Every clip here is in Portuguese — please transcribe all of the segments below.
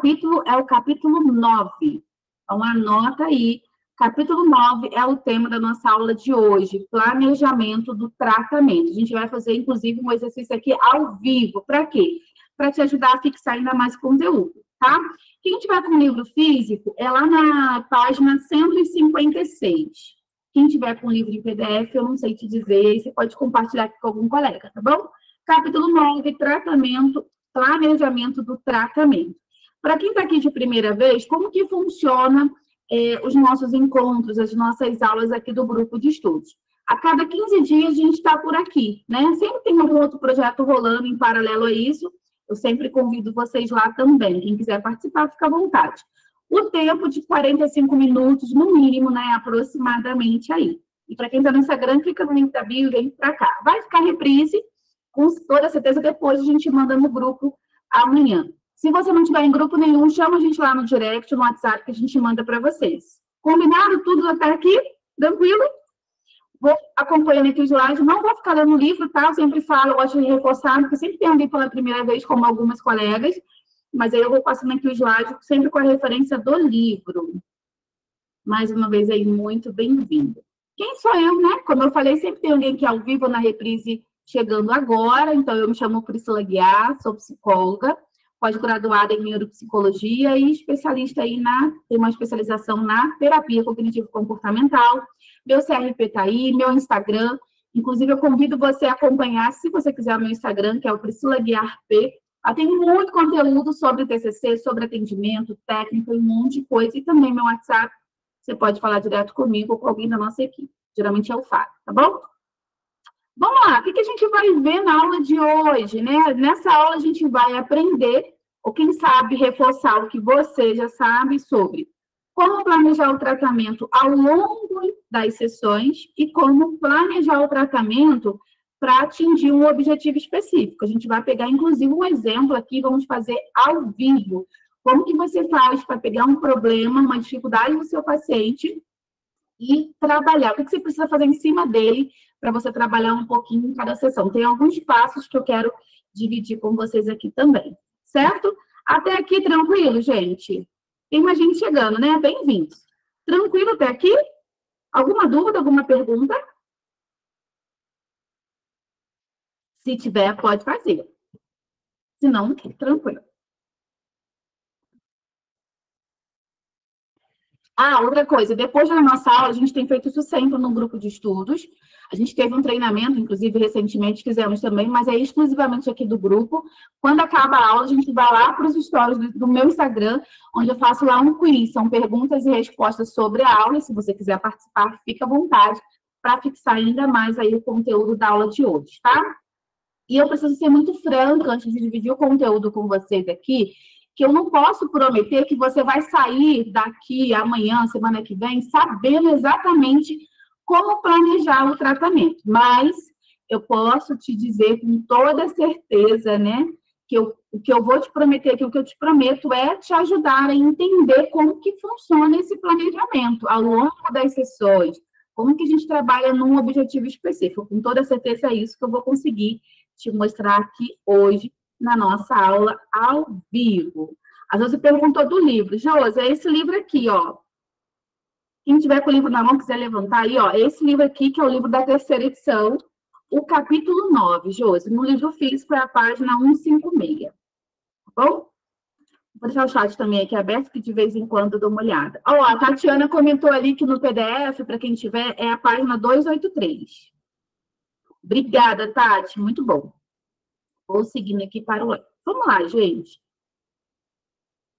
capítulo é o capítulo 9. Então, anota aí. Capítulo 9 é o tema da nossa aula de hoje, planejamento do tratamento. A gente vai fazer, inclusive, um exercício aqui ao vivo. Para quê? Para te ajudar a fixar ainda mais conteúdo, tá? Quem tiver com o livro físico, é lá na página 156. Quem tiver com o livro em PDF, eu não sei te dizer, você pode compartilhar aqui com algum colega, tá bom? Capítulo 9, tratamento, planejamento do tratamento. Para quem está aqui de primeira vez, como que funciona os nossos encontros, as nossas aulas aqui do grupo de estudos? A cada 15 dias a gente está por aqui, né? Sempre tem algum outro projeto rolando em paralelo a isso. Eu sempre convido vocês lá também. Quem quiser participar, fica à vontade. O tempo de 45 minutos, no mínimo, né? Aproximadamente aí. E para quem está no Instagram, clica no link da bio e vem para cá. Vai ficar reprise, com toda certeza, depois a gente manda no grupo amanhã. Se você não tiver em grupo nenhum, chama a gente lá no direct, no WhatsApp, que a gente manda para vocês. Combinado tudo até aqui? Tranquilo? Vou acompanhando aqui os slides, não vou ficar lendo o livro, tá? Eu sempre falo, eu gosto de reforçar, porque sempre tem alguém pela primeira vez, como algumas colegas, mas aí eu vou passando aqui os slides, sempre com a referência do livro. Mais uma vez aí, muito bem-vindo. Quem sou eu, né? Como eu falei, sempre tem alguém que é ao vivo na reprise chegando agora, então eu me chamo Priscila Guiar, sou psicóloga, pós-graduada em neuropsicologia e especialista aí tem uma especialização na terapia cognitivo-comportamental. Meu CRP tá aí, meu Instagram. Inclusive, eu convido você a acompanhar, se você quiser, o meu Instagram, que é o Priscila Guiar P. Tem muito conteúdo sobre TCC, sobre atendimento, técnico, um monte de coisa. E também meu WhatsApp, você pode falar direto comigo ou com alguém da nossa equipe. Geralmente é o Fábio, tá bom? Vamos lá, o que a gente vai ver na aula de hoje, né? Nessa aula a gente vai aprender, ou quem sabe reforçar o que você já sabe sobre como planejar o tratamento ao longo das sessões e como planejar o tratamento para atingir um objetivo específico. A gente vai pegar, inclusive, um exemplo aqui, vamos fazer ao vivo. Como que você faz para pegar um problema, uma dificuldade do seu paciente e trabalhar? O que você precisa fazer em cima dele para você trabalhar um pouquinho em cada sessão? Tem alguns passos que eu quero dividir com vocês aqui também, certo? Até aqui, tranquilo, gente? Tem mais gente chegando, né? Bem-vindos. Tranquilo até aqui? Alguma dúvida, alguma pergunta? Se tiver, pode fazer. Se não, tranquilo. Outra coisa, depois da nossa aula, a gente tem feito isso sempre no grupo de estudos. A gente teve um treinamento, inclusive, recentemente, fizemos também, mas é exclusivamente aqui do grupo. Quando acaba a aula, a gente vai lá para os stories do meu Instagram, onde eu faço lá um quiz. São perguntas e respostas sobre a aula. Se você quiser participar, fica à vontade para fixar ainda mais aí o conteúdo da aula de hoje, tá? E eu preciso ser muito franca antes de dividir o conteúdo com vocês aqui, que eu não posso prometer que você vai sair daqui amanhã, semana que vem, sabendo exatamente como planejar o tratamento. Mas eu posso te dizer com toda certeza, né, que o que eu vou te prometer, que o que eu te prometo é te ajudar a entender como que funciona esse planejamento ao longo das sessões, como que a gente trabalha num objetivo específico. Com toda certeza é isso que eu vou conseguir te mostrar aqui hoje, na nossa aula ao vivo. A Josi perguntou do livro. Josi, é esse livro aqui, ó. Quem tiver com o livro na mão, quiser levantar aí, ó. Esse livro aqui, que é o livro da terceira edição, o capítulo 9, Josi. No livro físico é a página 156. Tá bom? Vou deixar o chat também aqui aberto, que de vez em quando eu dou uma olhada. Ó, a Tatiana comentou ali que no PDF, para quem tiver, é a página 283. Obrigada, Tati. Muito bom. Vou seguindo aqui para o lado. Vamos lá, gente.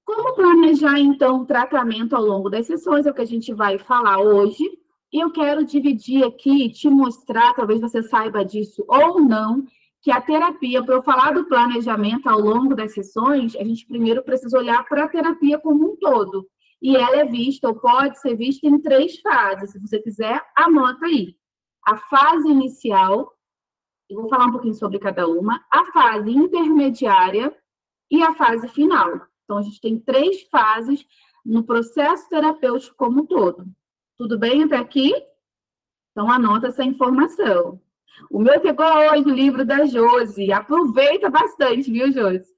Como planejar, então, o tratamento ao longo das sessões? É o que a gente vai falar hoje. E eu quero dividir aqui, te mostrar, talvez você saiba disso ou não, que a terapia, para eu falar do planejamento ao longo das sessões, a gente primeiro precisa olhar para a terapia como um todo. E ela é vista, ou pode ser vista, em 3 fases. Se você quiser, anota aí. A fase inicial, eu vou falar um pouquinho sobre cada uma, a fase intermediária e a fase final. Então, a gente tem 3 fases no processo terapêutico como um todo. Tudo bem até aqui? Então, anota essa informação. O meu pegou hoje o livro da Josi. Aproveita bastante, viu, Josi?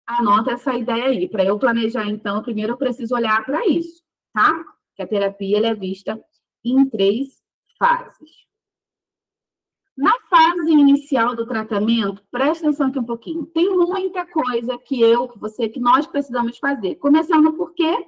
Anota essa ideia aí. Para eu planejar, então, primeiro eu preciso olhar para isso, tá? Que a terapia ela é vista em 3 fases. Na fase inicial do tratamento, presta atenção aqui um pouquinho. Tem muita coisa que que nós precisamos fazer. Começando por quê?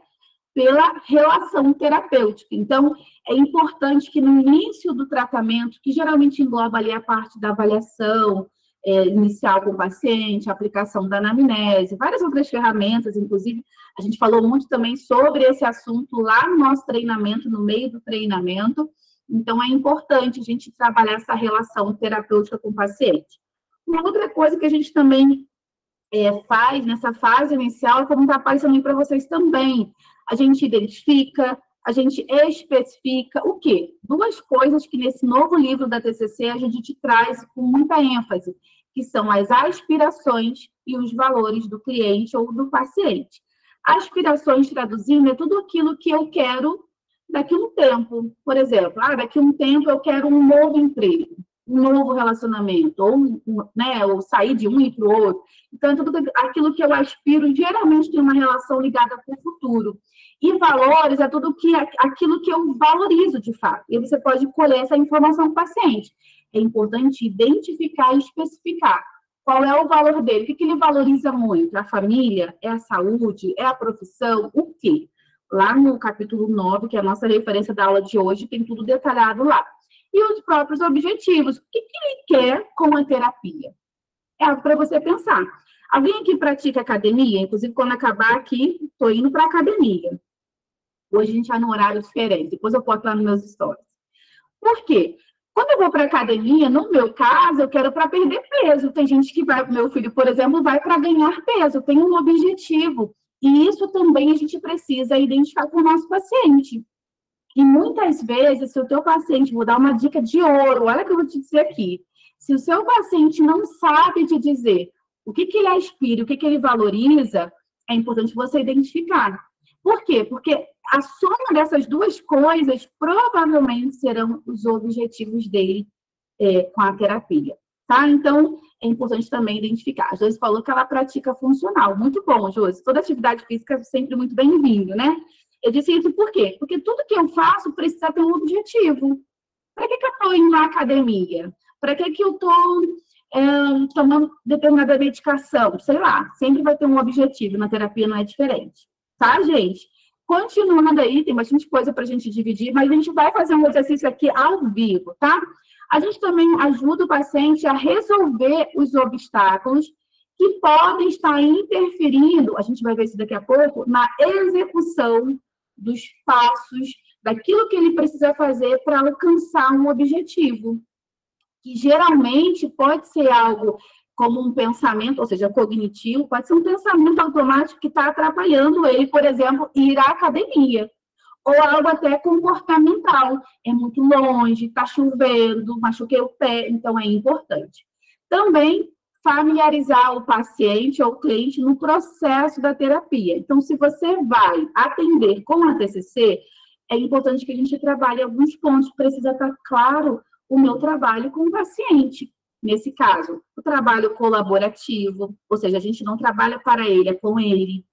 Pela relação terapêutica. Então, é importante que no início do tratamento, que geralmente engloba ali a parte da avaliação inicial com o paciente, a aplicação da anamnese, várias outras ferramentas, inclusive, a gente falou muito também sobre esse assunto lá no nosso treinamento, no meio do treinamento. Então, é importante a gente trabalhar essa relação terapêutica com o paciente. Uma outra coisa que a gente também faz nessa fase inicial, como está aparecendo para vocês também, a gente identifica, a gente especifica o quê? 2 coisas que nesse novo livro da TCC a gente te traz com muita ênfase, que são as aspirações e os valores do cliente ou do paciente. Aspirações, traduzindo, é tudo aquilo que eu quero daqui a um tempo. Por exemplo, daqui a um tempo eu quero um novo emprego, um novo relacionamento, ou sair de um e para o outro. Então, é tudo aquilo que eu aspiro, geralmente tem uma relação ligada com o futuro. E valores é tudo aquilo que eu valorizo de fato. E você pode colher essa informação do paciente. É importante identificar e especificar qual é o valor dele, o que ele valoriza muito. A família, é a saúde, é a profissão, o quê? Lá no capítulo 9, que é a nossa referência da aula de hoje, tem tudo detalhado lá. E os próprios objetivos. O que ele quer com a terapia? É algo para você pensar. Alguém aqui pratica academia? Inclusive, quando acabar aqui, estou indo para a academia. Hoje a gente está num horário diferente. Depois eu posto lá nos meus stories. Por quê? Quando eu vou para a academia, no meu caso, eu quero para perder peso. Tem gente que vai, meu filho, por exemplo, vai para ganhar peso. Tem um objetivo. E isso também a gente precisa identificar com o nosso paciente. E muitas vezes, se o teu paciente, vou dar uma dica de ouro, olha o que eu vou te dizer aqui. Se o seu paciente não sabe te dizer o que ele aspira, o que ele valoriza, é importante você identificar. Por quê? Porque a soma dessas 2 coisas provavelmente serão os objetivos dele com a terapia, tá? Então, é importante também identificar. A Josi falou que ela pratica funcional. Muito bom, Josi. Toda atividade física é sempre muito bem-vindo, né? Eu disse isso por quê? Porque tudo que eu faço precisa ter um objetivo. Para que eu estou indo na academia? Para que eu estou tomando determinada medicação? Sei lá, sempre vai ter um objetivo. Na terapia não é diferente. Tá, gente? Continuando aí, tem bastante coisa para a gente dividir, mas a gente vai fazer um exercício aqui ao vivo, tá? A gente também ajuda o paciente a resolver os obstáculos que podem estar interferindo, a gente vai ver isso daqui a pouco, na execução dos passos, daquilo que ele precisa fazer para alcançar um objetivo, que geralmente pode ser algo como um pensamento, ou seja, cognitivo, pode ser um pensamento automático que está atrapalhando ele, por exemplo, ir à academia, ou algo até comportamental, é muito longe, está chovendo, machuquei o pé, então é importante. Também familiarizar o paciente ou o cliente no processo da terapia. Então, se você vai atender com a TCC, é importante que a gente trabalhe alguns pontos. Precisa estar claro o meu trabalho com o paciente. Nesse caso, o trabalho colaborativo, ou seja, a gente não trabalha para ele, é com ele.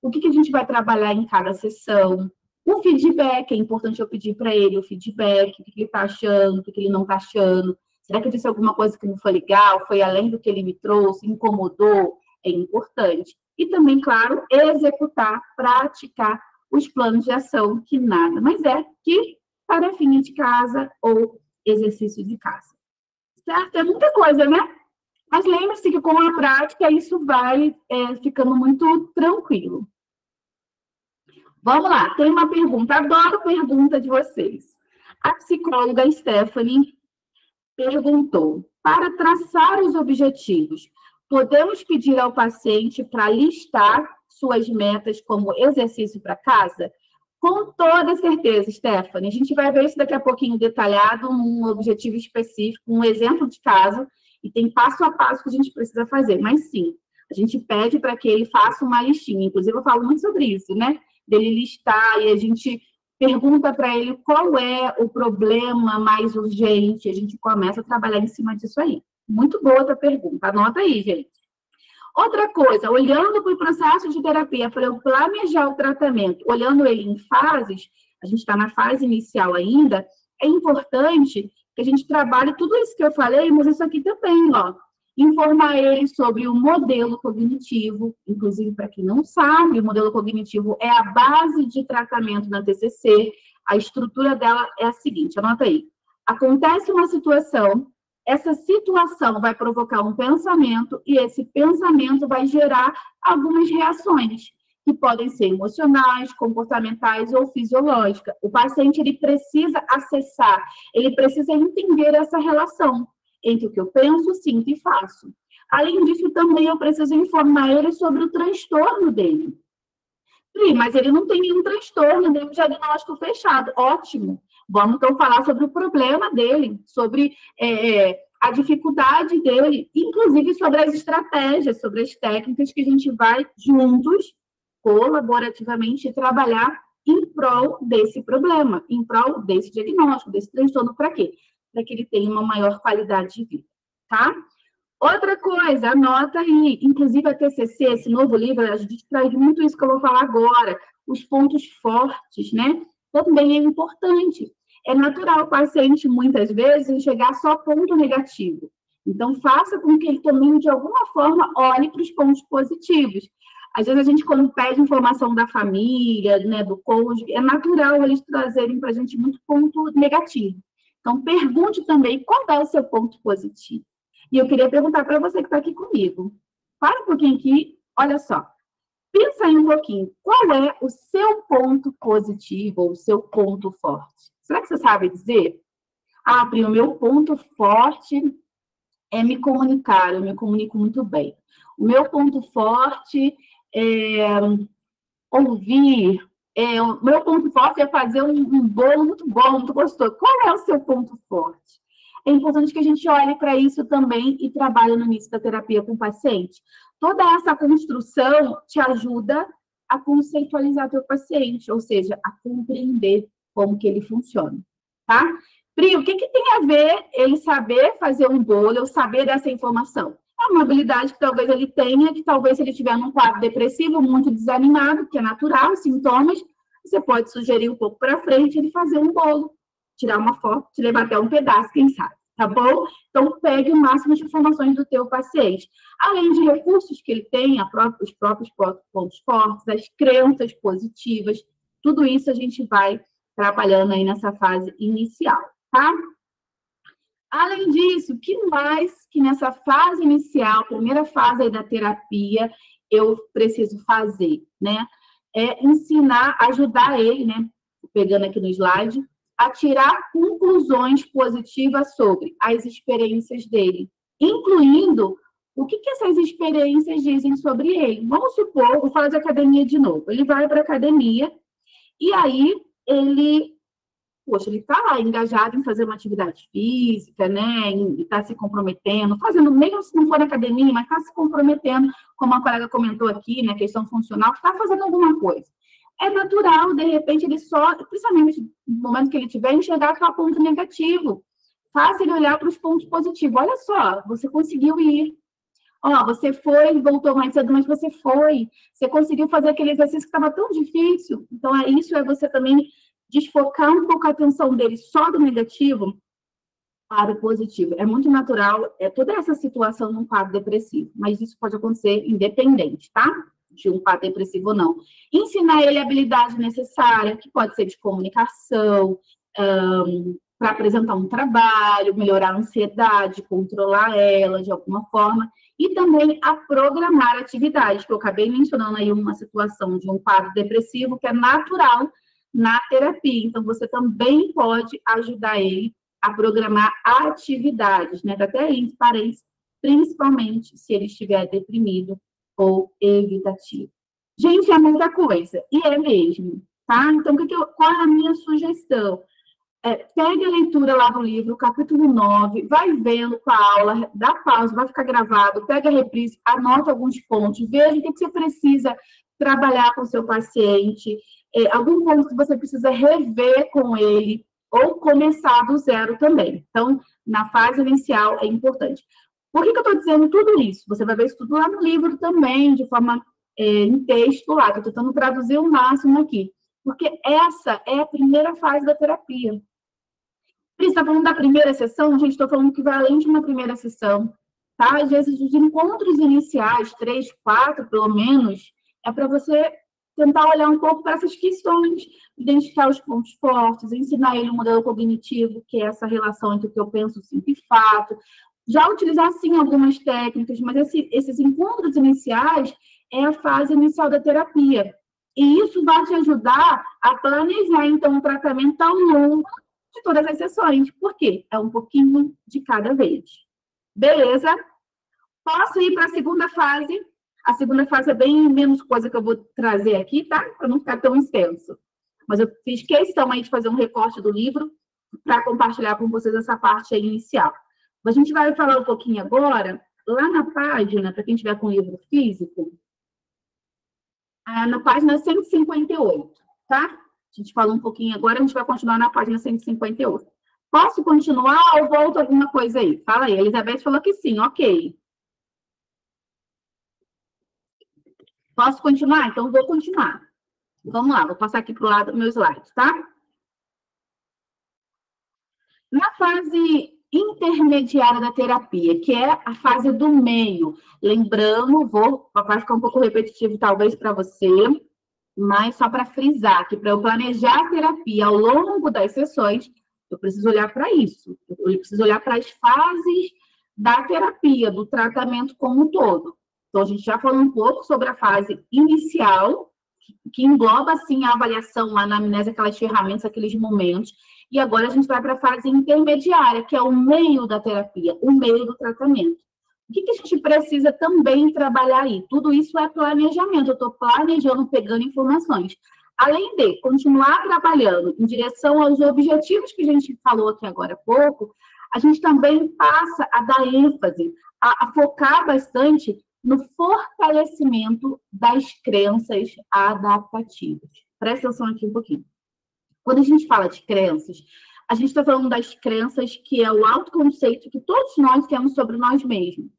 O que a gente vai trabalhar em cada sessão? O feedback, é importante eu pedir para ele o feedback, o que ele está achando, o que ele não está achando. Será que eu disse alguma coisa que não foi legal? Foi além do que ele me trouxe? Incomodou? É importante. E também, claro, executar, praticar os planos de ação, que nada mais é que tarefinha de casa ou exercício de casa. Certo? É muita coisa, né? Mas lembre-se que com a prática isso vai ficando muito tranquilo. Vamos lá, tem uma pergunta. Adoro a pergunta de vocês. A psicóloga Stephanie perguntou: para traçar os objetivos, podemos pedir ao paciente para listar suas metas como exercício para casa? Com toda certeza, Stephanie. A gente vai ver isso daqui a pouquinho detalhado, um objetivo específico, um exemplo de caso, e tem passo a passo que a gente precisa fazer. Mas sim, a gente pede para que ele faça uma listinha. Inclusive, eu falo muito sobre isso, né? Dele listar, e a gente pergunta para ele qual é o problema mais urgente, a gente começa a trabalhar em cima disso aí. Muito boa a tua pergunta, anota aí, gente. Outra coisa, olhando para o processo de terapia, para eu planejar o tratamento, olhando ele em fases, a gente está na fase inicial ainda, é importante que a gente trabalhe tudo isso que eu falei, mas isso aqui também, ó. Informar ele sobre o modelo cognitivo, inclusive para quem não sabe, o modelo cognitivo é a base de tratamento na TCC, a estrutura dela é a seguinte, anota aí. Acontece uma situação, essa situação vai provocar um pensamento e esse pensamento vai gerar algumas reações, que podem ser emocionais, comportamentais ou fisiológicas. O paciente ele precisa acessar, ele precisa entender essa relação entre o que eu penso, sinto e faço. Além disso, também eu preciso informar ele sobre o transtorno dele. Mas ele não tem nenhum transtorno, nenhum diagnóstico fechado. Ótimo. Vamos, então, falar sobre o problema dele, sobre a dificuldade dele, inclusive sobre as estratégias, sobre as técnicas que a gente vai juntos, colaborativamente, trabalhar em prol desse problema, em prol desse diagnóstico, desse transtorno. Para quê? Para que ele tenha uma maior qualidade de vida, tá? Outra coisa, anota aí, inclusive a TCC, esse novo livro, a gente traz muito isso que eu vou falar agora, os pontos fortes, né? Também é importante. É natural o paciente, muitas vezes, enxergar só ponto negativo. Então, faça com que ele também, de alguma forma, olhe para os pontos positivos. Às vezes, a gente, quando pede informação da família, né, do cônjuge, é natural eles trazerem para a gente muito ponto negativo. Então, pergunte também qual é o seu ponto positivo. E eu queria perguntar para você que está aqui comigo. Para um pouquinho aqui, olha só. Pensa aí um pouquinho. Qual é o seu ponto positivo ou o seu ponto forte? Será que você sabe dizer? Ah, Pri, o meu ponto forte é me comunicar. Eu me comunico muito bem. O meu ponto forte é ouvir. O meu ponto forte é fazer um bolo muito bom, muito gostoso. Qual é o seu ponto forte? É importante que a gente olhe para isso também e trabalhe no início da terapia com o paciente. Toda essa construção te ajuda a conceitualizar teu paciente, ou seja, a compreender como que ele funciona, tá? Pri, o que tem a ver ele saber fazer um bolo, eu saber dessa informação? É uma habilidade que talvez ele tenha, que talvez se ele estiver num quadro depressivo, muito desanimado, que é natural, sintomas, você pode sugerir um pouco para frente ele fazer um bolo, tirar uma foto, te levar até um pedaço, quem sabe, tá bom? Então, pegue o máximo de informações do teu paciente. Além de recursos que ele tem, os próprios pontos fortes, as crenças positivas, tudo isso a gente vai trabalhando aí nessa fase inicial, tá? Além disso, o que mais que nessa fase inicial, primeira fase aí da terapia, eu preciso fazer, né? É ensinar, ajudar ele, né? Pegando aqui no slide, a tirar conclusões positivas sobre as experiências dele, incluindo o que essas experiências dizem sobre ele. Vamos supor, vou falar de academia de novo. Ele vai para a academia e aí ele está lá engajado em fazer uma atividade física, né? Está se comprometendo, fazendo, mesmo se não for na academia, mas está se comprometendo, como a colega comentou aqui, né? Questão funcional, está fazendo alguma coisa. É natural, de repente, ele só, principalmente no momento que ele tiver, enxergar só ponto negativo. Faça ele olhar para os pontos positivos. Olha só, você conseguiu ir. Ó, você foi, voltou mais cedo, mas você foi. Você conseguiu fazer aquele exercício que estava tão difícil. Então, isso é você também desfocar um pouco a atenção dele só do negativo para o positivo. É muito natural, toda essa situação num quadro depressivo, mas isso pode acontecer independente, tá? De um quadro depressivo ou não. Ensinar ele a habilidade necessária, que pode ser de comunicação, para apresentar um trabalho, melhorar a ansiedade, controlar ela de alguma forma, e também a programar atividades, que eu acabei mencionando aí uma situação de um quadro depressivo que é natural na terapia. Então, você também pode ajudar ele a programar atividades, né? Até aí, entre parênteses, principalmente se ele estiver deprimido ou evitativo. Gente, é muita coisa, e é mesmo, tá? Então, qual é a minha sugestão? Pegue a leitura lá do livro, capítulo 9, vai vendo com a aula, dá pausa, vai ficar gravado, pega a reprise, anota alguns pontos, veja o que você precisa trabalhar com o seu paciente, algum ponto que você precisa rever com ele, ou começar do zero também. Então, na fase inicial é importante. Por que eu estou dizendo tudo isso? Você vai ver isso tudo lá no livro também, de forma em texto lá, que eu estou tentando traduzir o máximo aqui. Porque essa é a primeira fase da terapia. Você está falando da primeira sessão? Gente, estou falando que vai além de uma primeira sessão. Tá? Às vezes, os encontros iniciais, 3, 4, pelo menos, é para você tentar olhar um pouco para essas questões, identificar os pontos fortes, ensinar ele um modelo cognitivo, que é essa relação entre o que eu penso, sinto e fato. Já utilizar, sim, algumas técnicas, mas esses encontros iniciais é a fase inicial da terapia. E isso vai te ajudar a planejar, então, um tratamento ao longo de todas as sessões. Por quê? É um pouquinho de cada vez. Beleza? Posso ir para a segunda fase? A segunda fase é bem menos coisa que eu vou trazer aqui, tá? Para não ficar tão extenso. Mas eu fiz questão aí de fazer um recorte do livro para compartilhar com vocês essa parte aí inicial. A gente vai falar um pouquinho agora, lá na página, para quem tiver com o livro físico, na página 158, tá? A gente fala um pouquinho agora, a gente vai continuar na página 158. Posso continuar ou volto alguma coisa aí? Fala aí, a Elizabeth falou que sim, ok. Posso continuar? Então, vou continuar. Vamos lá, vou passar aqui para o lado do meu slide, tá? Na fase intermediária da terapia, que é a fase do meio, lembrando, vai ficar um pouco repetitivo talvez para você, mas só para frisar que para eu planejar a terapia ao longo das sessões, eu preciso olhar para isso. Eu preciso olhar para as fases da terapia, do tratamento como um todo. Então, a gente já falou um pouco sobre a fase inicial, que engloba, assim, a avaliação, a anamnese, aquelas ferramentas, aqueles momentos. E agora a gente vai para a fase intermediária, que é o meio da terapia, o meio do tratamento. O que a gente precisa também trabalhar aí? Tudo isso é planejamento. Eu estou planejando, pegando informações. Além de continuar trabalhando em direção aos objetivos que a gente falou aqui agora há pouco, a gente também passa a dar ênfase, a focar bastante no fortalecimento das crenças adaptativas. Presta atenção aqui um pouquinho. Quando a gente fala de crenças, a gente está falando das crenças que é o autoconceito que todos nós temos sobre nós mesmos.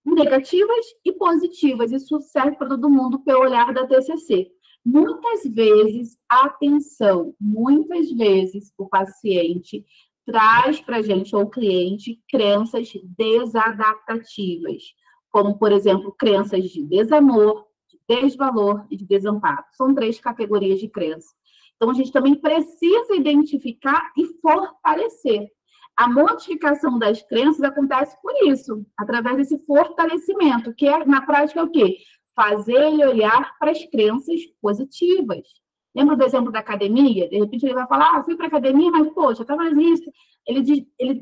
Negativas e positivas. Isso serve para todo mundo pelo olhar da TCC. Muitas vezes, atenção, muitas vezes o paciente traz para a gente, ou o cliente, crenças desadaptativas, como, por exemplo, crenças de desamor, de desvalor e de desamparo. São 3 categorias de crença. Então, a gente também precisa identificar e fortalecer. A modificação das crenças acontece por isso, através desse fortalecimento, que é, na prática, o quê? Fazer ele olhar para as crenças positivas. Lembra do exemplo da academia? De repente ele vai falar, fui para a academia, mas, poxa, tá mais isso. Ele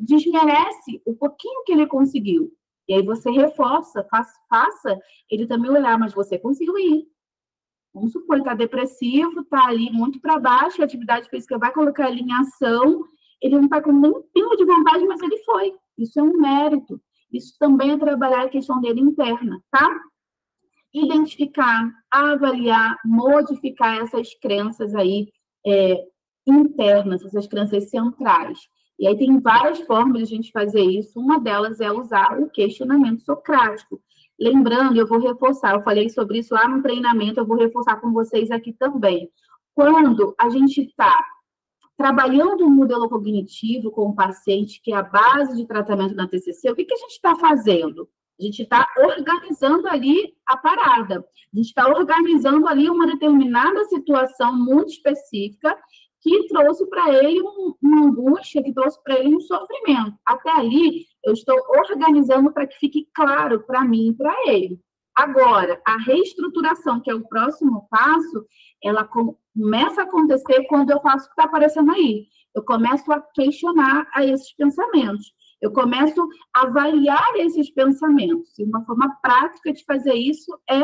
desmerece o pouquinho que ele conseguiu. E aí você reforça, faça ele também olhar, mas você conseguiu ir. Vamos supor, ele está depressivo, está ali muito para baixo, a atividade física vai colocar ele em ação, ele não está com nenhum pingo de vontade, mas ele foi. Isso é um mérito. Isso também é trabalhar a questão dele interna, tá? Identificar, avaliar, modificar essas crenças aí internas, essas crenças centrais. E aí tem várias formas de a gente fazer isso. Uma delas é usar o questionamento socrático. Lembrando, eu vou reforçar, eu falei sobre isso lá no treinamento, eu vou reforçar com vocês aqui também. Quando a gente está trabalhando um modelo cognitivo com o paciente, que é a base de tratamento da TCC, o que a gente está fazendo? A gente está organizando ali a parada. A gente está organizando ali uma determinada situação muito específica que trouxe para ele uma angústia, que trouxe para ele um sofrimento. Até ali, eu estou organizando para que fique claro para mim e para ele. Agora, a reestruturação, que é o próximo passo, ela começa a acontecer quando eu faço o que está aparecendo aí. Eu começo a questionar a esses pensamentos. Eu começo a avaliar esses pensamentos. E uma forma prática de fazer isso é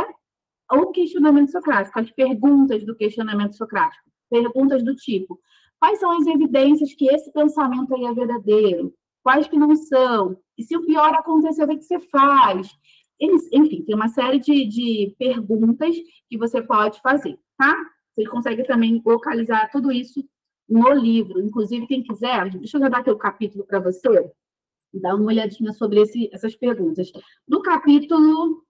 o questionamento socrático, as perguntas do questionamento socrático. Perguntas do tipo, quais são as evidências que esse pensamento aí é verdadeiro? Quais que não são? E se o pior acontecer, o que você faz? Enfim, tem uma série de perguntas que você pode fazer, tá? Você consegue também localizar tudo isso no livro. Inclusive, quem quiser, deixa eu já dar aqui o capítulo para você. Dá uma olhadinha sobre essas perguntas. No capítulo,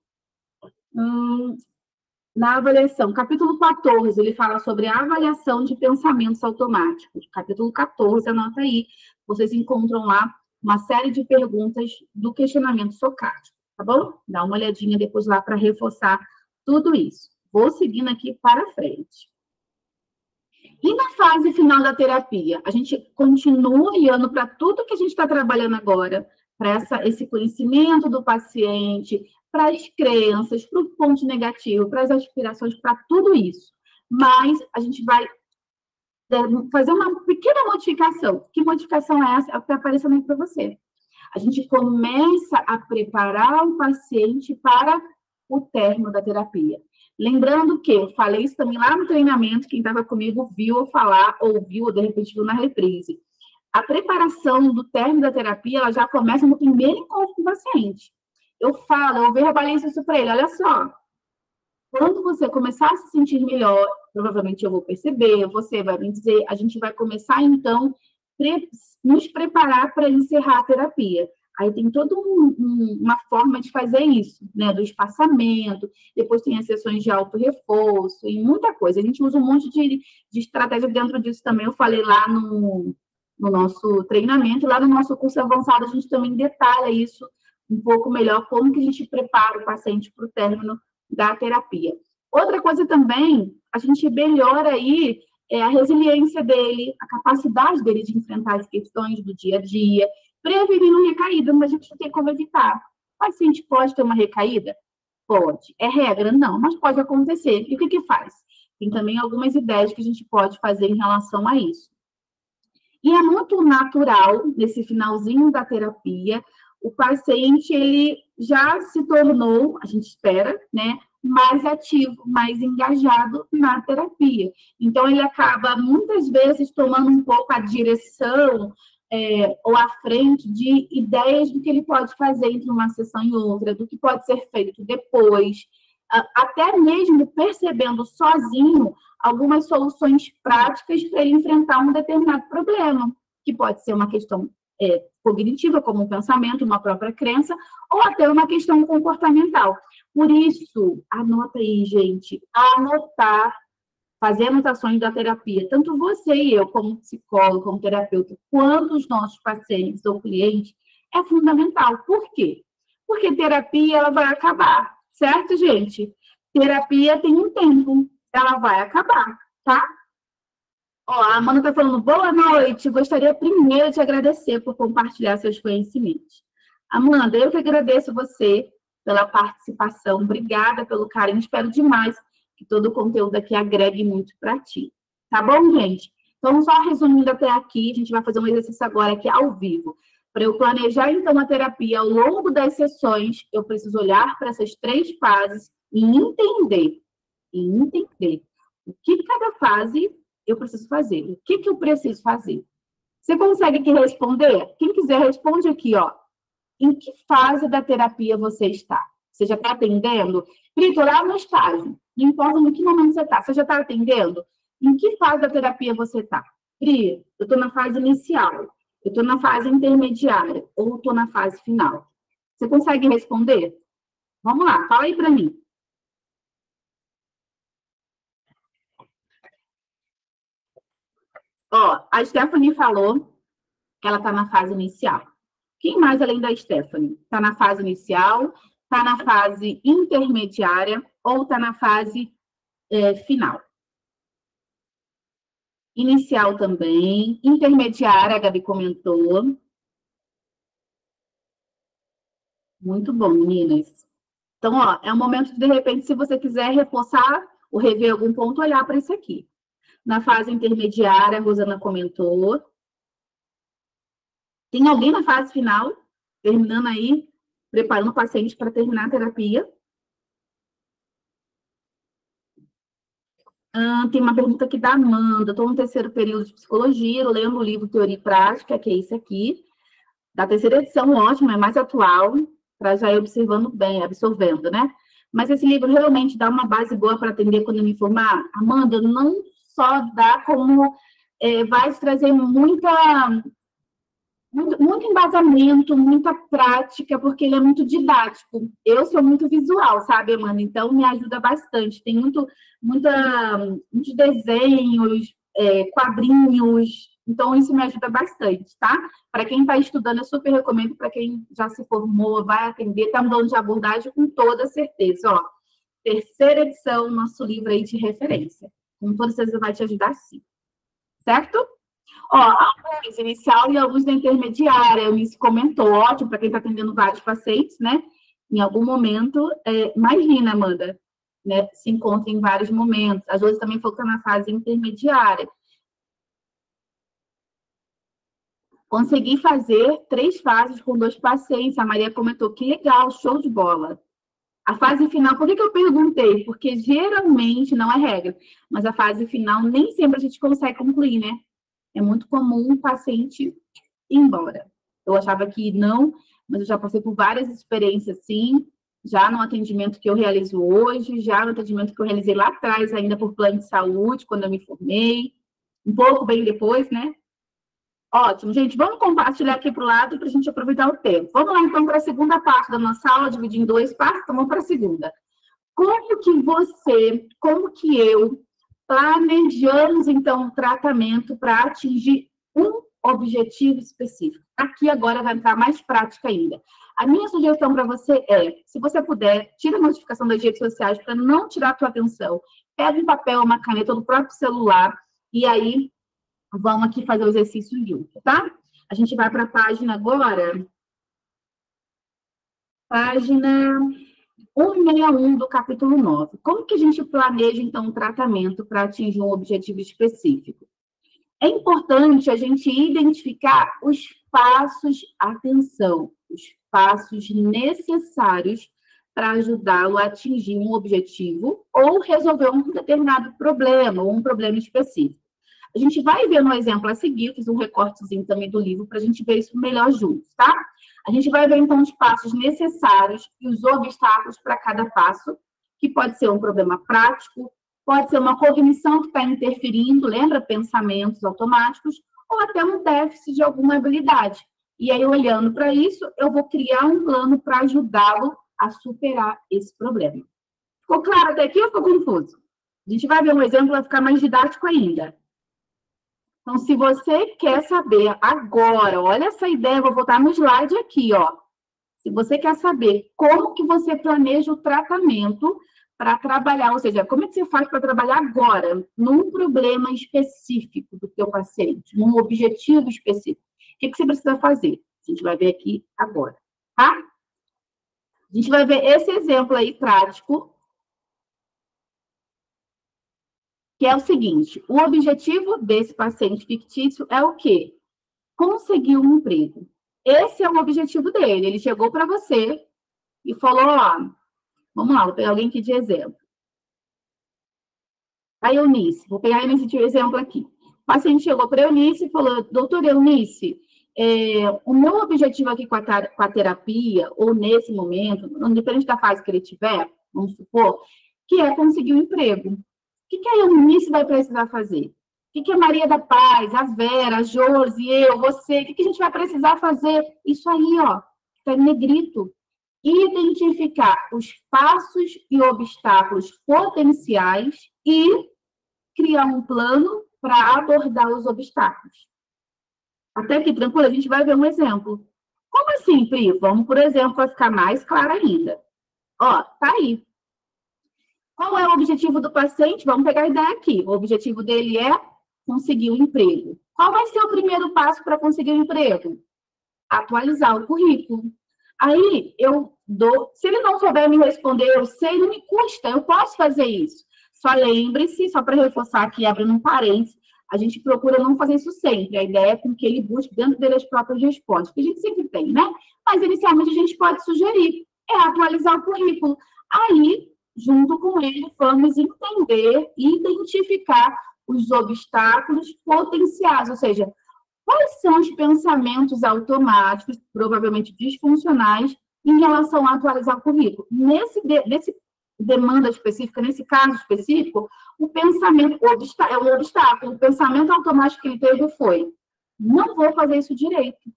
na avaliação, capítulo 14, ele fala sobre a avaliação de pensamentos automáticos. Capítulo 14, anota aí, vocês encontram lá uma série de perguntas do questionamento socrático, tá bom? Dá uma olhadinha depois lá para reforçar tudo isso. Vou seguindo aqui para frente. E na fase final da terapia, a gente continua olhando para tudo que a gente está trabalhando agora, para esse conhecimento do paciente, para as crenças, para o ponto negativo, para as aspirações, para tudo isso. Mas a gente vai fazer uma pequena modificação. Que modificação é essa? É o que está aparecendo aí para você. A gente começa a preparar o paciente para o término da terapia. Lembrando que eu falei isso também lá no treinamento, quem estava comigo viu eu falar, ouviu, ou de repente viu na reprise. A preparação do término da terapia, ela já começa no primeiro encontro com o paciente. Eu falo, eu verbalizo isso para ele, olha só, quando você começar a se sentir melhor, provavelmente eu vou perceber, você vai me dizer, a gente vai começar, então, nos preparar para encerrar a terapia. Aí tem toda uma forma de fazer isso, né? Do espaçamento, depois tem as sessões de auto-reforço e muita coisa. A gente usa um monte de estratégia dentro disso também. Eu falei lá no nosso treinamento, lá no nosso curso avançado, a gente também detalha isso um pouco melhor, como que a gente prepara o paciente para o término da terapia. Outra coisa também, a gente melhora aí a resiliência dele, a capacidade dele de enfrentar as questões do dia a dia, prevenindo recaída, mas a gente não tem como evitar. O paciente pode ter uma recaída? Pode. É regra? Não, mas pode acontecer. E o que faz? Tem também algumas ideias que a gente pode fazer em relação a isso. E é muito natural, nesse finalzinho da terapia, o paciente, ele já se tornou, a gente espera, né, mais ativo, mais engajado na terapia. Então, ele acaba, muitas vezes, tomando um pouco a direção ou à frente de ideias do que ele pode fazer entre uma sessão e outra, do que pode ser feito depois, até mesmo percebendo sozinho algumas soluções práticas para ele enfrentar um determinado problema, que pode ser uma questão cognitiva, como um pensamento, uma própria crença, ou até uma questão comportamental. Por isso, anota aí, gente, anotar, fazer anotações da terapia, tanto você e eu, como psicólogo, como terapeuta, quanto os nossos pacientes ou clientes, é fundamental. Por quê? Porque terapia, ela vai acabar, certo, gente? Terapia tem um tempo, ela vai acabar, tá? Ó, a Amanda está falando, boa noite, gostaria primeiro de agradecer por compartilhar seus conhecimentos. Amanda, eu que agradeço você pela participação, obrigada pelo carinho, espero demais que todo o conteúdo aqui agregue muito para ti. Tá bom, gente? Então, só resumindo até aqui, a gente vai fazer um exercício agora aqui ao vivo. Para eu planejar, então, a terapia ao longo das sessões, eu preciso olhar para essas 3 fases e entender o que cada fase eu preciso fazer, o que eu preciso fazer. Você consegue aqui responder? Quem quiser, responde aqui, ó. Em que fase da terapia você está? Você já está atendendo? Brito, lá no estágio. Não importa em que momento você está. Você já está atendendo? Em que fase da terapia você está? Pri, eu estou na fase inicial. Eu estou na fase intermediária. Ou estou na fase final. Você consegue responder? Vamos lá, fala aí para mim. Ó, a Stephanie falou que ela está na fase inicial. Quem mais além da Stephanie? Está na fase inicial, está na fase intermediária ou está na fase final? Inicial também, intermediária, a Gabi comentou. Muito bom, meninas. Então, ó, é um momento de repente, se você quiser reforçar ou rever algum ponto, olhar para isso aqui. Na fase intermediária, a Rosana comentou. Tem alguém na fase final, terminando aí, preparando o paciente para terminar a terapia? Tem uma pergunta aqui da Amanda. Estou no 3º período de psicologia, lendo o livro Teoria e Prática, que é esse aqui. Da 3ª edição, ótimo, é mais atual, para já ir observando bem, absorvendo, né? Mas esse livro realmente dá uma base boa para atender quando eu me formar? Amanda, não só dá como vai trazer muita muito embasamento, muita prática, porque ele é muito didático. Eu sou muito visual, sabe, Amanda? Então, me ajuda bastante. Tem muitos desenhos, quadrinhos. Então, isso me ajuda bastante, tá? Para quem está estudando, eu super recomendo. Para quem já se formou, vai atender, está mudando de abordagem com toda certeza. Ó, terceira edição, nosso livro aí de referência. Com toda certeza vai te ajudar, sim. Certo? Ó, alguns inicial e alguns da intermediária. A Eunice comentou, ótimo, para quem está atendendo vários pacientes, né? Em algum momento, imagina, Amanda, né? Se encontra em vários momentos. Às vezes também foca na fase intermediária. Consegui fazer 3 fases com 2 pacientes. A Maria comentou, que legal, show de bola. A fase final, por que eu perguntei? Porque geralmente, não é regra, mas a fase final nem sempre a gente consegue concluir, né? É muito comum um paciente ir embora. Eu achava que não, mas eu já passei por várias experiências, sim, já no atendimento que eu realizo hoje, já no atendimento que eu realizei lá atrás, ainda por plano de saúde, quando eu me formei, um pouco bem depois, né? Ótimo, gente, vamos compartilhar aqui para o lado para a gente aproveitar o tempo. Vamos lá, então, para a segunda parte da nossa aula, dividir em 2 partes, então vamos para a segunda. Como que eu planejamos, então, o tratamento para atingir um objetivo específico? Aqui agora vai entrar mais prática ainda. A minha sugestão para você é, se você puder, tira a notificação das redes sociais para não tirar a tua atenção. Pega um papel, uma caneta do próprio celular e aí vamos aqui fazer o exercício junto, tá? A gente vai para a página agora. Página 161 do capítulo 9. Como que a gente planeja, então, um tratamento para atingir um objetivo específico? É importante a gente identificar os passos, atenção, os passos necessários para ajudá-lo a atingir um objetivo ou resolver um determinado problema, ou um problema específico. A gente vai ver no exemplo a seguir, fiz um recortezinho também do livro para a gente ver isso melhor juntos, tá? A gente vai ver, então, os passos necessários e os obstáculos para cada passo, que pode ser um problema prático, pode ser uma cognição que está interferindo, lembra? Pensamentos automáticos, ou até um déficit de alguma habilidade. E aí, olhando para isso, eu vou criar um plano para ajudá-lo a superar esse problema. Ficou claro até aqui ou ficou confuso? A gente vai ver um exemplo, vai ficar mais didático ainda. Então, se você quer saber agora, olha essa ideia, vou voltar no slide aqui, ó. Se você quer saber como que você planeja o tratamento para trabalhar, ou seja, como é que você faz para trabalhar agora, num problema específico do teu paciente, num objetivo específico, o que você precisa fazer? A gente vai ver aqui agora, tá? A gente vai ver esse exemplo aí prático, que é o seguinte, o objetivo desse paciente fictício é o quê? Conseguir um emprego. Esse é o objetivo dele. Ele chegou para você e falou, ó, vamos lá, vou pegar alguém aqui de exemplo. A Eunice, vou pegar a Eunice de exemplo aqui. O paciente chegou para a Eunice e falou, doutora Eunice, o meu objetivo aqui com a terapia, ou nesse momento, independente da fase que ele tiver, vamos supor, que é conseguir um emprego. O que a Eunice vai precisar fazer? O que a Maria da Paz, a Vera, a Josi, eu, você, o que a gente vai precisar fazer? Isso aí, ó, está em negrito. Identificar os passos e obstáculos potenciais e criar um plano para abordar os obstáculos. Até aqui, tranquilo, a gente vai ver um exemplo. Como assim, Pri? Vamos, por exemplo, para ficar mais claro ainda. Ó, tá aí. Qual é o objetivo do paciente? Vamos pegar a ideia aqui. O objetivo dele é conseguir um emprego. Qual vai ser o primeiro passo para conseguir um emprego? Atualizar o currículo. Aí, eu dou... Se ele não souber me responder, eu sei, não me custa, eu posso fazer isso. Só lembre-se, só para reforçar aqui, abrindo um parênteses, a gente procura não fazer isso sempre. A ideia é com que ele busque dentro dele as próprias respostas, que a gente sempre tem, né? Mas, inicialmente, a gente pode sugerir, atualizar o currículo. Aí, junto com ele, vamos entender e identificar os obstáculos potenciais, ou seja, quais são os pensamentos automáticos, provavelmente disfuncionais, em relação a atualizar o currículo. Nesse demanda específica, nesse caso específico, o pensamento é um obstáculo. O pensamento automático que ele teve foi: não vou fazer isso direito.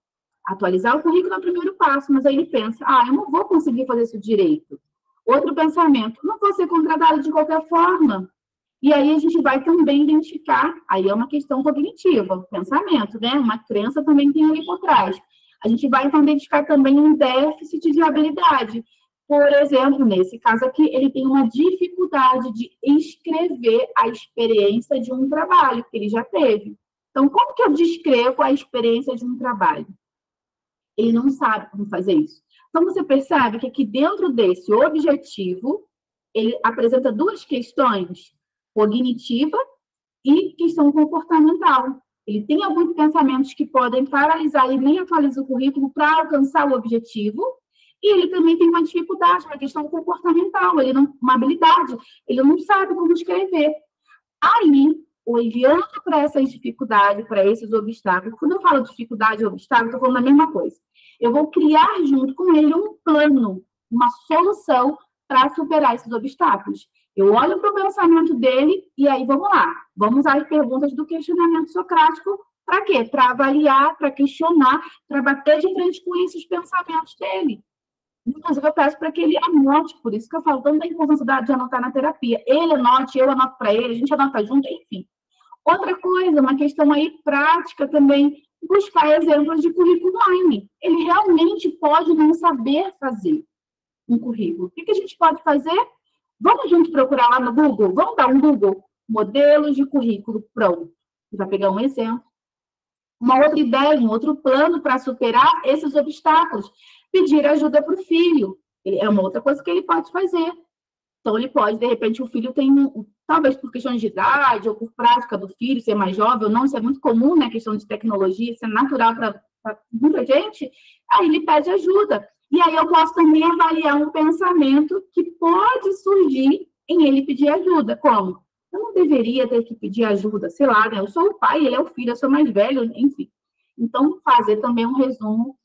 Atualizar o currículo é o primeiro passo, mas aí ele pensa, eu não vou conseguir fazer isso direito. Outro pensamento, não vou ser contratado de qualquer forma. E aí a gente vai também identificar, aí é uma questão cognitiva, pensamento, né? Uma crença também tem ali por trás. A gente vai então identificar também um déficit de habilidade. Por exemplo, nesse caso aqui, ele tem uma dificuldade de escrever a experiência de um trabalho que ele já teve. Então, como que eu descrevo a experiência de um trabalho? Ele não sabe como fazer isso. Então, você percebe que aqui dentro desse objetivo, ele apresenta duas questões, cognitiva e questão comportamental. Ele tem alguns pensamentos que podem paralisar e nem atualiza o currículo para alcançar o objetivo, e ele também tem uma dificuldade, uma questão comportamental, ele não, uma habilidade, ele não sabe como escrever. Aí, olhando para essas dificuldades, para esses obstáculos, quando eu falo dificuldade e obstáculo, estou falando a mesma coisa. Eu vou criar junto com ele um plano, uma solução para superar esses obstáculos. Eu olho para o pensamento dele e aí vamos lá. Vamos usar as perguntas do questionamento socrático para quê? Para avaliar, para questionar, para bater de frente com esses pensamentos dele. Inclusive, eu peço para que ele anote, por isso que eu falo tanto da importância de anotar na terapia. Ele anote, eu anoto para ele, a gente anota junto, enfim. Outra coisa, uma questão aí prática também, buscar exemplos de currículo online. Ele realmente pode não saber fazer um currículo. O que a gente pode fazer? Vamos junto procurar lá no Google? Vamos dar um Google? Modelos de currículo pronto. Vai pegar um exemplo. Uma outra ideia, um outro plano para superar esses obstáculos. Pedir ajuda para o filho. É uma outra coisa que ele pode fazer. Então, ele pode, de repente, o filho tem, talvez por questões de idade ou por prática do filho, ser mais jovem ou não, isso é muito comum, né? Questão de tecnologia, isso é natural para muita gente. Aí ele pede ajuda. E aí eu posso também avaliar um pensamento que pode surgir em ele pedir ajuda. Como? Eu não deveria ter que pedir ajuda, sei lá, né? Eu sou o pai, ele é o filho, eu sou mais velho, enfim. Então, fazer também um resumo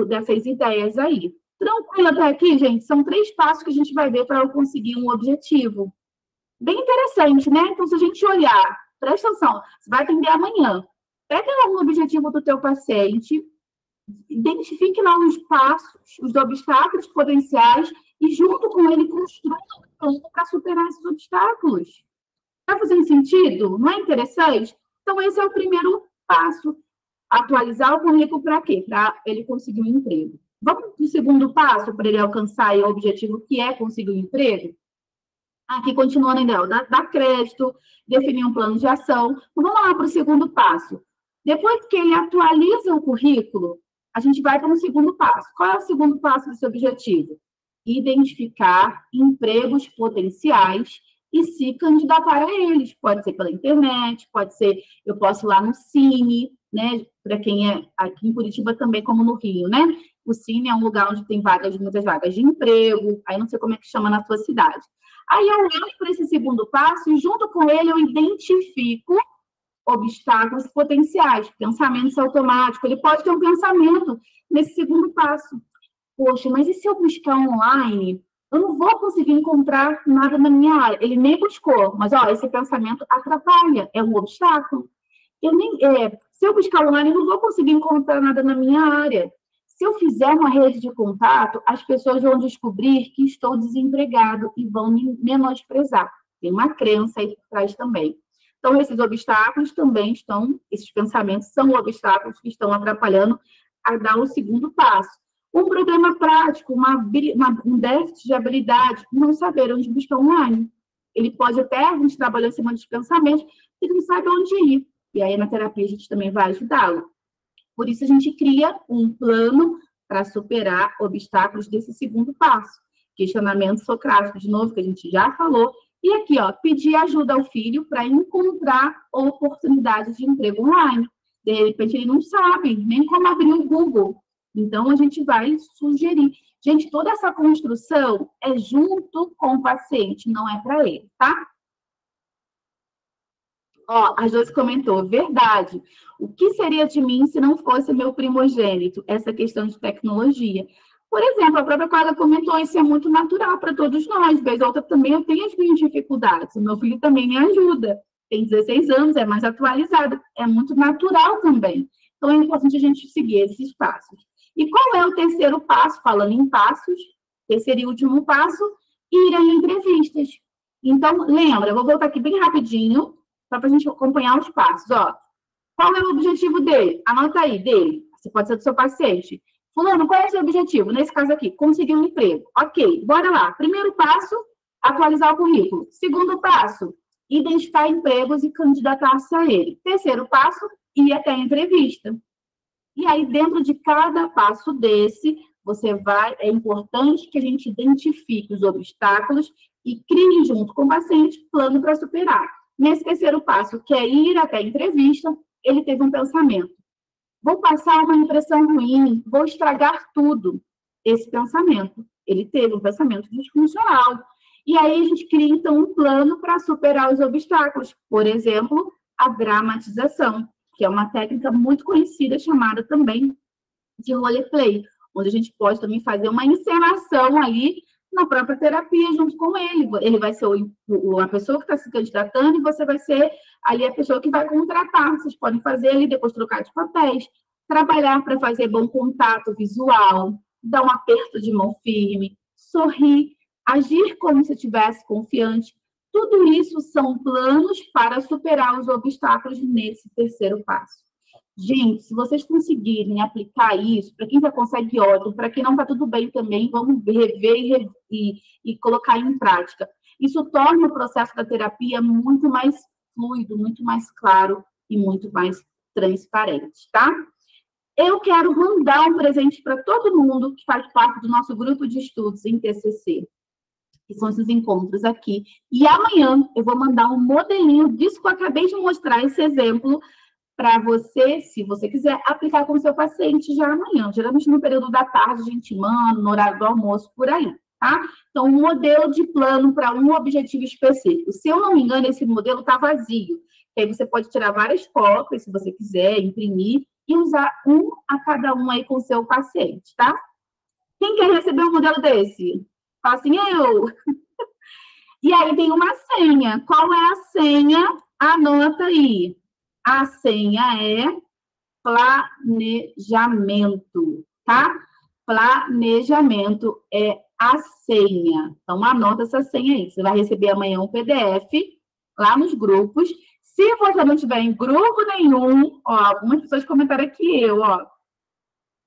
dessas ideias aí. Tranquilo até aqui, gente? São 3 passos que a gente vai ver para eu conseguir um objetivo. Bem interessante, né? Então, se a gente olhar, presta atenção, você vai atender amanhã. Pega um objetivo do teu paciente, identifique lá os passos, os obstáculos potenciais e, junto com ele, construa um plano para superar esses obstáculos. Está fazendo sentido? Não é interessante? Então, esse é o primeiro passo. Atualizar o currículo para quê? Para ele conseguir um emprego. Vamos para o segundo passo, para ele alcançar o objetivo que é conseguir um emprego? Aqui, continuando ainda, dar crédito, definir um plano de ação. Então, vamos lá para o segundo passo. Depois que ele atualiza o currículo, a gente vai para o segundo passo. Qual é o segundo passo desse objetivo? Identificar empregos potenciais e se candidatar a eles. Pode ser pela internet, pode ser, eu posso ir lá no Cine, né? Para quem é aqui em Curitiba também, como no Rio, né? O Cine é um lugar onde tem muitas vagas de emprego, aí não sei como é que chama na sua cidade. Aí eu olho para esse segundo passo e junto com ele eu identifico obstáculos potenciais, pensamentos automáticos. Ele pode ter um pensamento nesse segundo passo. Poxa, mas e se eu buscar online? Eu não vou conseguir encontrar nada na minha área. Ele nem buscou, mas esse pensamento atrapalha, é um obstáculo. Se eu buscar online, eu não vou conseguir encontrar nada na minha área. Se eu fizer uma rede de contato, as pessoas vão descobrir que estou desempregado e vão me menosprezar. Tem uma crença aí por trás também. Então, esses obstáculos também esses pensamentos são obstáculos que estão atrapalhando a dar o segundo passo. Um problema prático, um déficit de habilidade, não saber onde buscar online. Ele pode até, a gente trabalhar em cima dos pensamentos, ele não sabe onde ir. E aí, na terapia, a gente também vai ajudá-lo. Por isso, a gente cria um plano para superar obstáculos desse segundo passo. Questionamento socrático, de novo, que a gente já falou. E aqui, pedir ajuda ao filho para encontrar oportunidades de emprego online. De repente, ele não sabe nem como abrir o Google. Então, a gente vai sugerir. Gente, toda essa construção é junto com o paciente, não é para ele, tá? A Josi comentou, verdade. O que seria de mim se não fosse meu primogênito? Essa questão de tecnologia. Por exemplo, a própria Clara comentou, isso é muito natural para todos nós. Vez ou outra também eu tenho as minhas dificuldades. O meu filho também me ajuda. Tem 16 anos, é mais atualizado. É muito natural também. Então, é importante a gente seguir esses passos. E qual é o terceiro passo? Falando em passos, terceiro e último passo, ir a entrevistas. Então, lembra, eu vou voltar aqui bem rapidinho, só para a gente acompanhar os passos. Ó, qual é o objetivo dele? Anota aí, dele. Você pode ser do seu paciente. Fulano, qual é o seu objetivo? Nesse caso aqui, conseguir um emprego. Ok, bora lá. Primeiro passo, atualizar o currículo. Segundo passo, identificar empregos e candidatar-se a ele. Terceiro passo, ir até a entrevista. E aí, dentro de cada passo desse, é importante que a gente identifique os obstáculos e crie, junto com o paciente, plano para superar. Nesse terceiro passo, que é ir até a entrevista, ele teve um pensamento. Vou passar uma impressão ruim, vou estragar tudo. Esse pensamento. Ele teve um pensamento disfuncional. E aí, a gente cria, então, um plano para superar os obstáculos. Por exemplo, a dramatização, que é uma técnica muito conhecida, chamada também de roleplay, onde a gente pode também fazer uma encenação ali na própria terapia junto com ele. Ele vai ser a pessoa que está se candidatando e você vai ser ali a pessoa que vai contratar. Vocês podem fazer ali, depois trocar de papéis, trabalhar para fazer bom contato visual, dar um aperto de mão firme, sorrir, agir como se estivesse confiante. Tudo isso são planos para superar os obstáculos nesse terceiro passo. Gente, se vocês conseguirem aplicar isso, para quem já consegue, ótimo, para quem não está tudo bem também, vamos rever e colocar em prática. Isso torna o processo da terapia muito mais fluido, muito mais claro e muito mais transparente, tá? Eu quero mandar um presente para todo mundo que faz parte do nosso grupo de estudos em TCC, que são esses encontros aqui. E amanhã eu vou mandar um modelinho disso que eu acabei de mostrar, esse exemplo, para você, se você quiser, aplicar com o seu paciente já amanhã. Geralmente no período da tarde a gente manda, no horário do almoço, por aí, tá? Então, um modelo de plano para um objetivo específico. Se eu não me engano, esse modelo está vazio. Aí você pode tirar várias cópias, se você quiser, imprimir, e usar um a cada um aí com o seu paciente, tá? Quem quer receber um modelo desse? Fala assim, eu. E aí tem uma senha. Qual é a senha? Anota aí. A senha é planejamento, tá? Planejamento é a senha. Então, anota essa senha aí. Você vai receber amanhã um PDF lá nos grupos. Se você não tiver em grupo nenhum, ó, algumas pessoas comentaram aqui,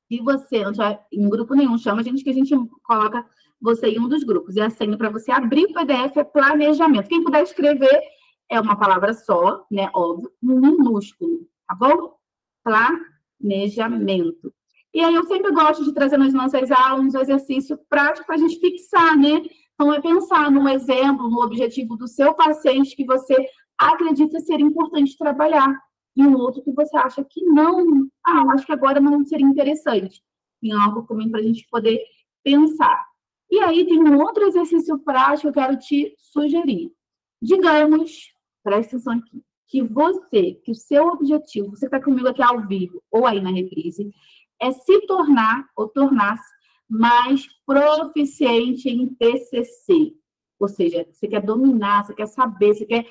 se você não tiver em grupo nenhum, chama a gente que a gente coloca você em um dos grupos. E a senha para você abrir o PDF é planejamento. Quem puder escrever, é uma palavra só, né? Óbvio, minúsculo, tá bom? Planejamento. E aí eu sempre gosto de trazer nas nossas aulas um exercício prático para a gente fixar, né? Então, é pensar num exemplo, no objetivo do seu paciente que você acredita ser importante trabalhar. E um outro que você acha que não, acho que agora não seria interessante. Tem algo também para a gente poder pensar. E aí tem um outro exercício prático que eu quero te sugerir. Digamos, presta atenção aqui, que o seu objetivo, você está comigo aqui ao vivo ou aí na reprise, é se tornar ou tornar-se mais proficiente em TCC. Ou seja, você quer dominar, você quer saber, você quer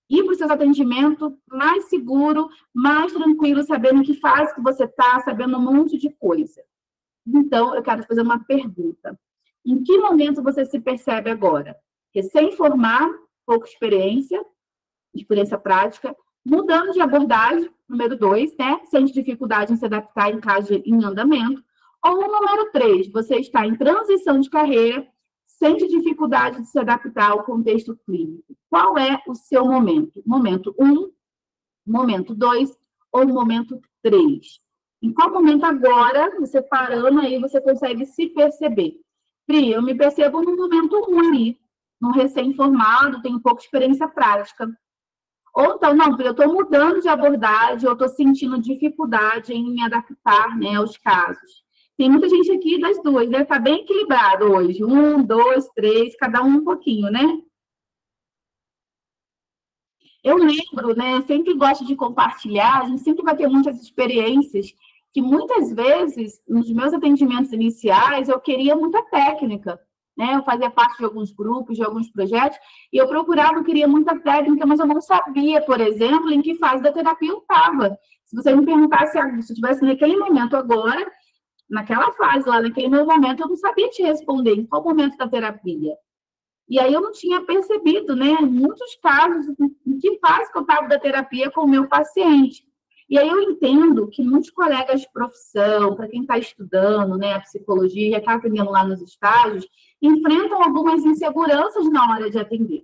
ir para os seus atendimentos mais seguro, mais tranquilo, sabendo que fase que você está, sabendo um monte de coisa. Então, eu quero fazer uma pergunta. Em que momento você se percebe agora? Recém-formado, pouca experiência prática, mudando de abordagem, número 2, né? Sente dificuldade em se adaptar em caso em andamento. Ou o número 3, você está em transição de carreira, sente dificuldade de se adaptar ao contexto clínico. Qual é o seu momento? Momento 1, momento 2 ou momento 3? Em qual momento agora, você parando aí, você consegue se perceber? Pri, eu me percebo no momento 1 ali, no recém-formado, tenho pouca experiência prática. Ou então, não, Pri, eu estou mudando de abordagem, eu estou sentindo dificuldade em me adaptar, né, aos casos. Tem muita gente aqui das duas, né? Está bem equilibrado hoje. 1, 2, 3, cada um pouquinho, né? Eu lembro, né? Sempre gosto de compartilhar, a gente sempre vai ter muitas experiências que muitas vezes, nos meus atendimentos iniciais, eu queria muita técnica, né? Eu fazia parte de alguns grupos, de alguns projetos, e eu procurava, eu queria muita técnica, mas eu não sabia, por exemplo, em que fase da terapia eu estava. Se você me perguntasse, se eu estivesse naquele momento agora, naquela fase lá, naquele meu momento, eu não sabia te responder em qual momento da terapia. E aí eu não tinha percebido, né, em muitos casos, em que fase que eu estava da terapia com o meu paciente. E aí eu entendo que muitos colegas de profissão, para quem está estudando, né, a psicologia, já está atendendo lá nos estágios, enfrentam algumas inseguranças na hora de atender.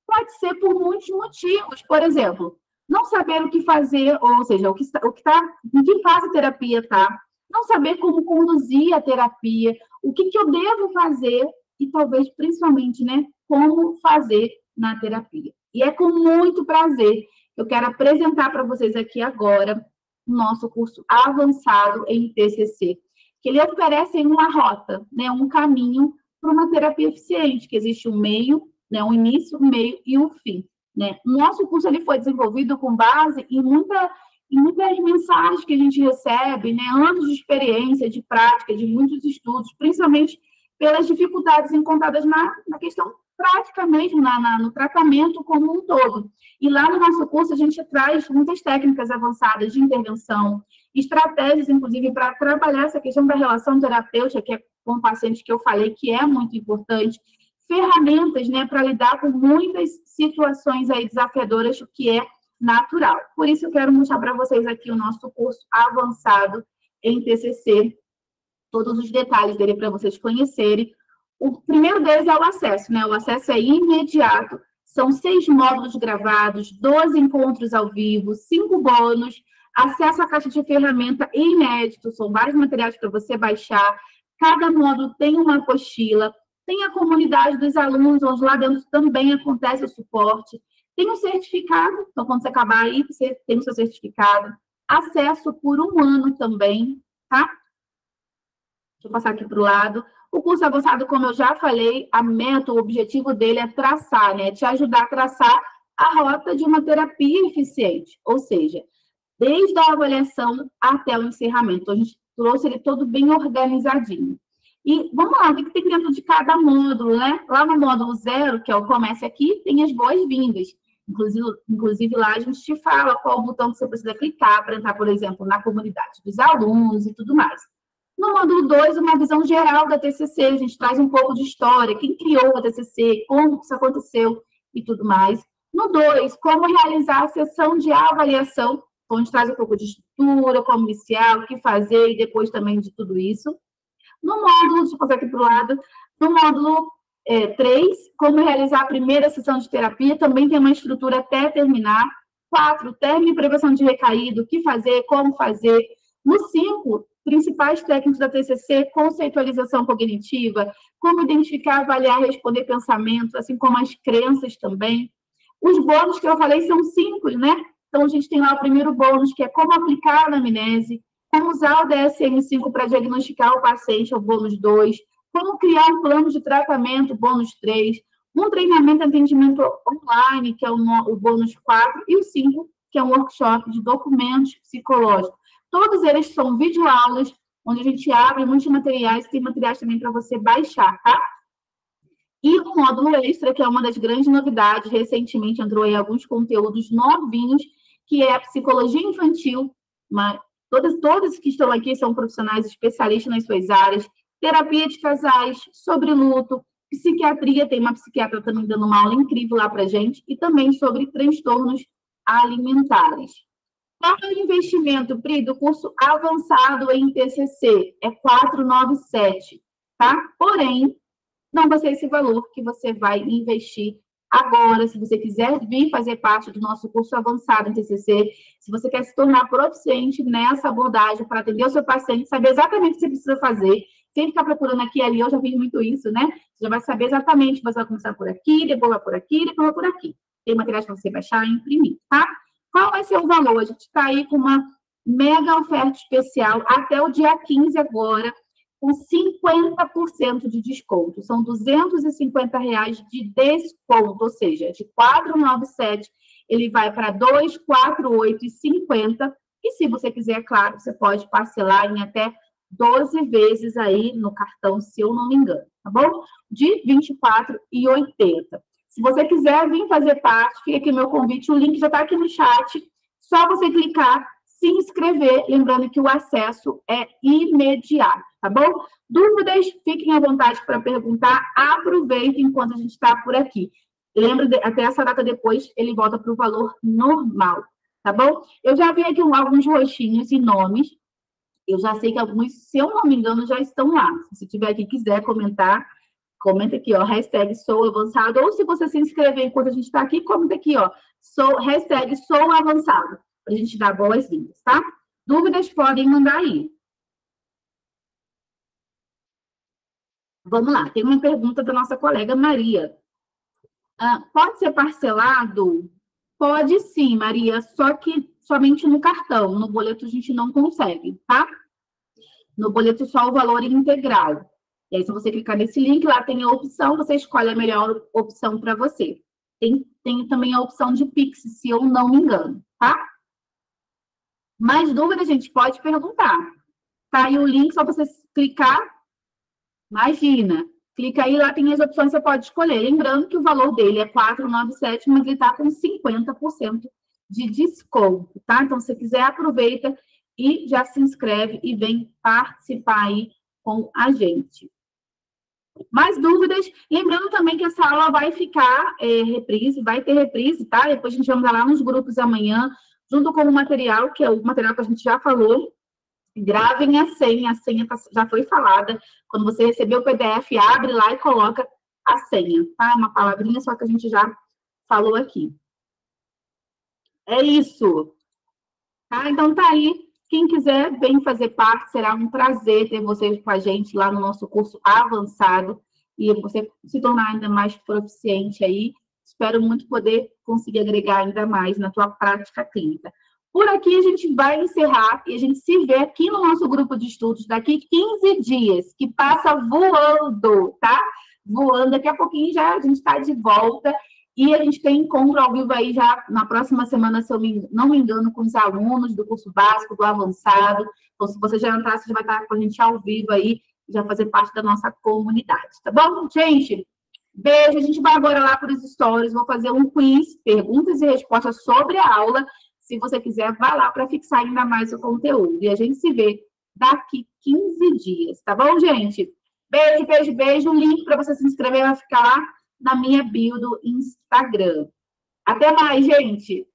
Pode ser por muitos motivos. Por exemplo, não saber o que fazer, ou seja, em que fase a terapia está, não saber como conduzir a terapia, o que eu devo fazer e talvez, principalmente, né, como fazer na terapia. E é com muito prazer que eu quero apresentar para vocês aqui agora o nosso curso avançado em TCC, que ele oferece uma rota, né, um caminho para uma terapia eficiente, que existe um meio, né, um início, um meio e um fim. Né? O nosso curso ele foi desenvolvido com base em muitas mensagens que a gente recebe, né, anos de experiência, de prática, de muitos estudos, principalmente pelas dificuldades encontradas na questão prática mesmo, no tratamento como um todo. E lá no nosso curso a gente traz muitas técnicas avançadas de intervenção, estratégias, inclusive, para trabalhar essa questão da relação terapêutica, que é com o paciente que eu falei, que é muito importante, ferramentas, né, para lidar com muitas situações aí desafiadoras, o que é natural. Por isso eu quero mostrar para vocês aqui o nosso curso avançado em TCC, todos os detalhes dele para vocês conhecerem. O primeiro deles é o acesso, né? O acesso é imediato, são 6 módulos gravados, 12 encontros ao vivo, 5 bônus, acesso à caixa de ferramenta inédito, são vários materiais para você baixar, cada módulo tem uma apostila, tem a comunidade dos alunos, onde lá dentro também acontece o suporte, tem um certificado, então quando você acabar aí, você tem o seu certificado, acesso por 1 ano também, tá? Deixa eu passar aqui para o lado. O curso avançado, como eu já falei, a meta, o objetivo dele é traçar, né? Te ajudar a traçar a rota de uma terapia eficiente, ou seja, desde a avaliação até o encerramento. Então, a gente trouxe ele todo bem organizadinho. E vamos lá, o que tem dentro de cada módulo, né? Lá no módulo 0, que é o Comece Aqui, tem as boas-vindas. Inclusive, lá a gente te fala qual botão que você precisa clicar para entrar, por exemplo, na comunidade dos alunos e tudo mais. No módulo 2, uma visão geral da TCC, a gente traz um pouco de história, quem criou a TCC, como isso aconteceu e tudo mais. No 2, como realizar a sessão de avaliação, onde traz um pouco de estrutura, como iniciar, o que fazer e depois também de tudo isso. No módulo, deixa eu passar aqui para o lado, no módulo 3, como realizar a primeira sessão de terapia, também tem uma estrutura até terminar. 4, término e prevenção de recaído, o que fazer, como fazer. No 5, principais técnicas da TCC, conceitualização cognitiva, como identificar, avaliar, responder pensamentos, assim como as crenças também. Os bônus que eu falei são 5, né? Então, a gente tem lá o primeiro bônus, que é como aplicar a anamnese, como usar o DSM-5 para diagnosticar o paciente, é o bônus 2, como criar um plano de tratamento, bônus 3, um treinamento de atendimento online, que é o bônus 4, e o 5, que é um workshop de documentos psicológicos. Todos eles são videoaulas, onde a gente abre muitos materiais, tem materiais também para você baixar, tá? E o módulo extra, que é uma das grandes novidades, recentemente entrou aí alguns conteúdos novinhos, que é a psicologia infantil, todas que estão aqui são profissionais especialistas nas suas áreas, terapia de casais, sobre luto, psiquiatria, tem uma psiquiatra também dando uma aula incrível lá para gente, e também sobre transtornos alimentares. Qual é o investimento, Pri, do curso avançado em TCC? É 497, tá? Porém, não vai ser esse valor que você vai investir agora, se você quiser vir fazer parte do nosso curso avançado em TCC, se você quer se tornar proficiente nessa abordagem para atender o seu paciente, saber exatamente o que você precisa fazer, sem ficar procurando aqui e ali, eu já fiz muito isso, né? Você já vai saber exatamente, você vai começar por aqui, depois vai por aqui, depois vai por aqui. Tem materiais para você baixar e imprimir, tá? Qual vai ser o valor? A gente está aí com uma mega oferta especial até o dia 15 agora, com 50% de desconto. São R$ 250 de desconto, ou seja, de 497 ele vai para 248,50. E se você quiser, claro, você pode parcelar em até 12 vezes aí no cartão, se eu não me engano, tá bom? De R$ 24,80. Se você quiser vir fazer parte, fica aqui o meu convite, o link já está aqui no chat, só você clicar, se inscrever, lembrando que o acesso é imediato, tá bom? Dúvidas, fiquem à vontade para perguntar, aproveitem enquanto a gente está por aqui. Lembra, até essa data depois, ele volta para o valor normal, tá bom? Eu já vi aqui alguns roxinhos e nomes, eu já sei que alguns, se eu não me engano, já estão lá. Se tiver aqui quiser comentar, comenta aqui, ó, hashtag sou avançado, ou se você se inscrever enquanto a gente está aqui, comenta aqui, ó, hashtag sou avançado, para a gente dar boas-vindas, tá? Dúvidas podem mandar aí. Vamos lá, tem uma pergunta da nossa colega Maria. Pode ser parcelado? Pode sim, Maria, só que somente no cartão, no boleto a gente não consegue, tá? No boleto só o valor integral. E aí, se você clicar nesse link, lá tem a opção, você escolhe a melhor opção para você. Tem também a opção de Pix, se eu não me engano, tá? Mais dúvidas, gente, pode perguntar. Tá aí o link, só você clicar. Imagina. Clica aí, lá tem as opções que você pode escolher. Lembrando que o valor dele é 497, mas ele está com 50% de desconto, tá? Então, se você quiser, aproveita e já se inscreve e vem participar aí com a gente. Mais dúvidas? Lembrando também que essa aula vai ficar reprise, vai ter reprise, tá? Depois a gente vai mandar lá nos grupos amanhã, junto com o material, que é o material que a gente já falou. Gravem a senha já foi falada. Quando você receber o PDF, abre lá e coloca a senha, tá? Uma palavrinha só que a gente já falou aqui. É isso. Tá? Então tá aí. Quem quiser, vem fazer parte. Será um prazer ter vocês com a gente lá no nosso curso avançado e você se tornar ainda mais proficiente aí. Espero muito poder conseguir agregar ainda mais na tua prática clínica. Por aqui a gente vai encerrar e a gente se vê aqui no nosso grupo de estudos daqui 15 dias, que passa voando, tá? Voando. Daqui a pouquinho já a gente está de volta. E a gente tem encontro ao vivo aí já na próxima semana, se eu não me engano, com os alunos do curso básico, do avançado. Então, se você já entrar, você já vai estar com a gente ao vivo aí, já fazer parte da nossa comunidade, tá bom? Gente, beijo. A gente vai agora lá para os stories, vou fazer um quiz, perguntas e respostas sobre a aula. Se você quiser, vá lá para fixar ainda mais o conteúdo. E a gente se vê daqui 15 dias, tá bom, gente? Beijo, beijo, beijo. O link para você se inscrever vai ficar lá na minha bio do Instagram. Até mais, gente!